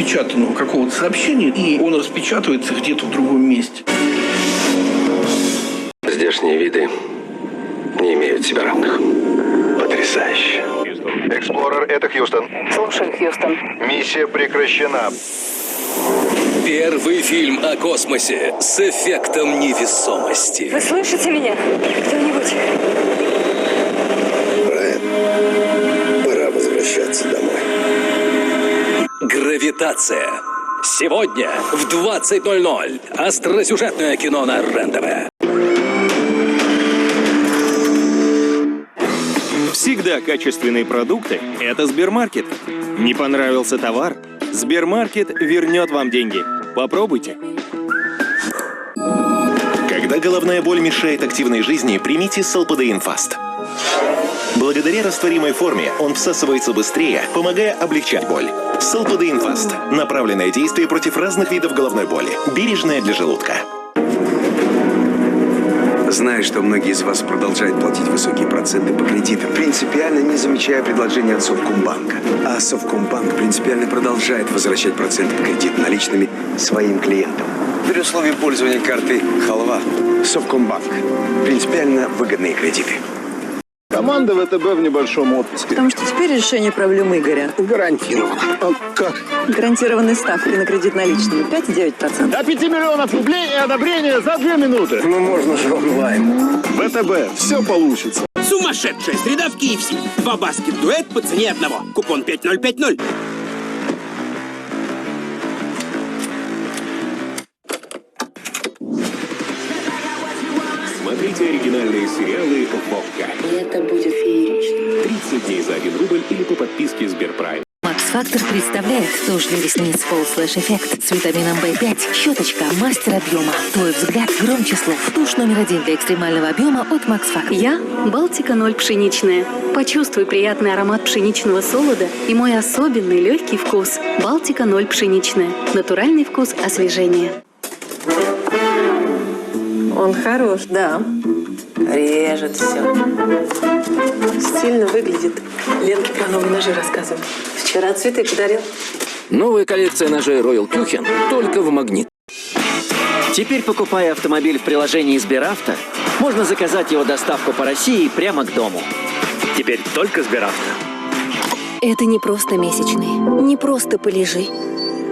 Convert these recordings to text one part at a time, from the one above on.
распечатанного какого-то сообщения, и он распечатывается где-то в другом месте. Здешние виды не имеют себе равных. Потрясающе. Эксплорер, это Хьюстон. Слушаю, Хьюстон. Миссия прекращена. Первый фильм о космосе с эффектом невесомости. Вы слышите меня? Кто-нибудь? Брайан, пора возвращаться домой. Гравитация. Сегодня в 20:00. Остросюжетное кино на РЕН-ТВ. Всегда качественные продукты – это Сбермаркет. Не понравился товар? Сбермаркет вернет вам деньги. Попробуйте. Когда головная боль мешает активной жизни, примите Салпадеин Фаст. Благодаря растворимой форме он всасывается быстрее, помогая облегчать боль. Салпадеин Фаст – направленное действие против разных видов головной боли, бережное для желудка. Знаю, что многие из вас продолжают платить высокие проценты по кредитам, принципиально не замечая предложения от Совкомбанка. А Совкомбанк принципиально продолжает возвращать проценты по кредиту наличными своим клиентам. При условии пользования картой «Халва» Совкомбанк. Принципиально выгодные кредиты. Команда ВТБ в небольшом отпуске. Потому что теперь решение проблемы Игоря. Гарантированно. А как? Гарантированные ставки на кредит наличными 5,9%. До 5 миллионов рублей и одобрение за 2 минуты. Ну, можно же онлайн. ВТБ, все получится. Сумасшедшая среда в KFC. 2 баскет-дуэт по цене одного. Купон 5050. Смотрите оригинальные сериалы «Вовка». Это будет феерично. 30 дней за 1 рубль или по подписке Сберпрайм. Макс-фактор представляет тушь для ресниц Full Slash Effect с витамином В5. Щеточка, мастер объема. Твой взгляд громче слов. Тушь номер 1 для экстремального объема от Макс-фактор. Я Балтика 0 пшеничная. Почувствуй приятный аромат пшеничного солода и мой особенный легкий вкус. Балтика 0 пшеничная. Натуральный вкус освежения. Он хорош, да. Режет все. Стильно выглядит. Ленке про новые ножи рассказывал. Вчера цветы подарил. Новая коллекция ножей Royal Kuchen только в Магнит. Теперь, покупая автомобиль в приложении Сберавто, можно заказать его доставку по России прямо к дому. Теперь только Сберавто. Это не просто месячные, не просто полежи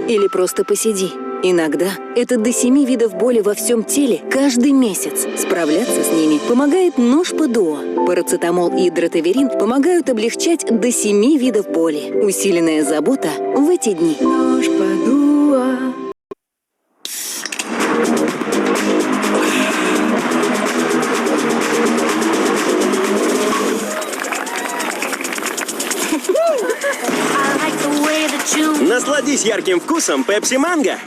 или просто посиди. Иногда это до 7 видов боли во всем теле каждый месяц. Справляться с ними помогает нож ПДО. Парацетамол и дротаверин помогают облегчать до 7 видов боли. Усиленная забота в эти дни. Нож ПДО. Насладись ярким вкусом Пепси Манго.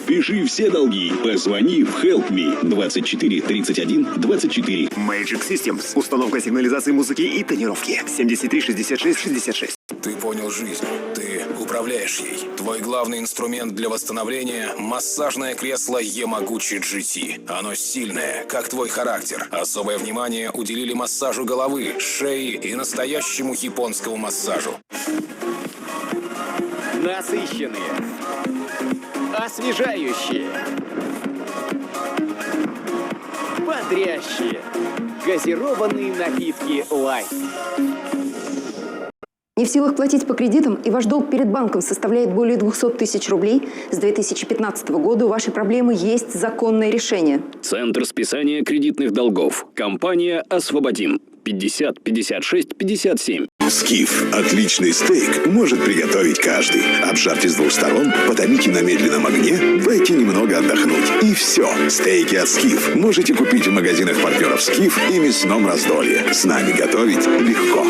Пиши все долги. Позвони в Help Me 24 31 24. Magic Systems. Установка сигнализации музыки и тонировки. 73 66 66. Ты понял жизнь. Ты управляешь ей. Твой главный инструмент для восстановления – массажное кресло Yamaguchi GT. Оно сильное, как твой характер. Особое внимание уделили массажу головы, шеи и настоящему японскому массажу. Насыщенные. Освежающие. Бодрящие. Газированные напитки Лайт. Не в силах платить по кредитам, и ваш долг перед банком составляет более 200 тысяч рублей, с 2015 года у вашей проблемы есть законное решение. Центр списания кредитных долгов. Компания «Освободим». 50 56 57. Скиф. Отличный стейк может приготовить каждый. Обжарьте с 2 сторон, потомите на медленном огне, дайте немного отдохнуть. И все. Стейки от Скиф можете купить в магазинах партнеров Скиф и мясном раздолье. С нами готовить легко.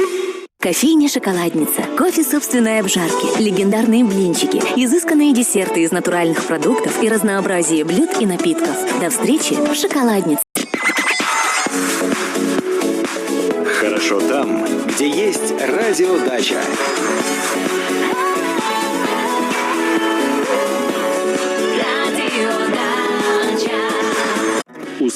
Кофейня-шоколадница, кофе собственной обжарки, легендарные блинчики, изысканные десерты из натуральных продуктов и разнообразие блюд и напитков. До встречи в шоколаднице. Хорошо там, где есть радиодача.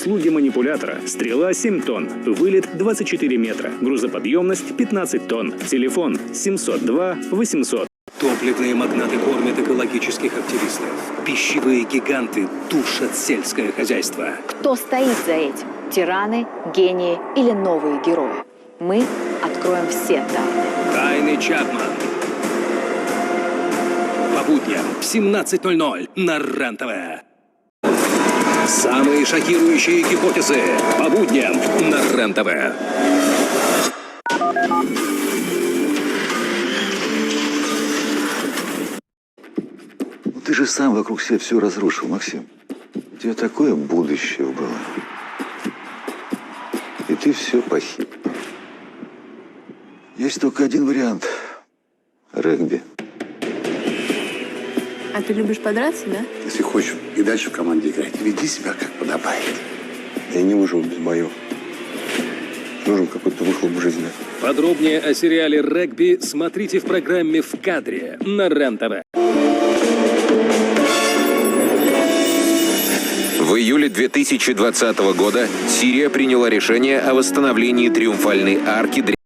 Услуги манипулятора. Стрела 7 тонн. Вылет 24 метра. Грузоподъемность 15 тонн. Телефон 702 800. Топливные магнаты кормят экологических активистов. Пищевые гиганты душат сельское хозяйство. Кто стоит за этим? Тираны, гении или новые герои? Мы откроем все тайны. Тайны Чапман. По будням в 17:00 на РЕН-ТВ. Самые шокирующие гипотезы по будням на РЕН-ТВ. Ты же сам вокруг себя все разрушил, Максим. У тебя такое будущее было. И ты все похитил. Есть только один вариант. Регби. А ты любишь подраться, да? Если хочешь и дальше в команде играть, веди себя как подобает. Я не выживу без боев. Нужен какой-то выхлоп в жизни. Подробнее о сериале «Регби» смотрите в программе «В кадре» на РЕН-ТВ. В июле 2020 года Сирия приняла решение о восстановлении Триумфальной арки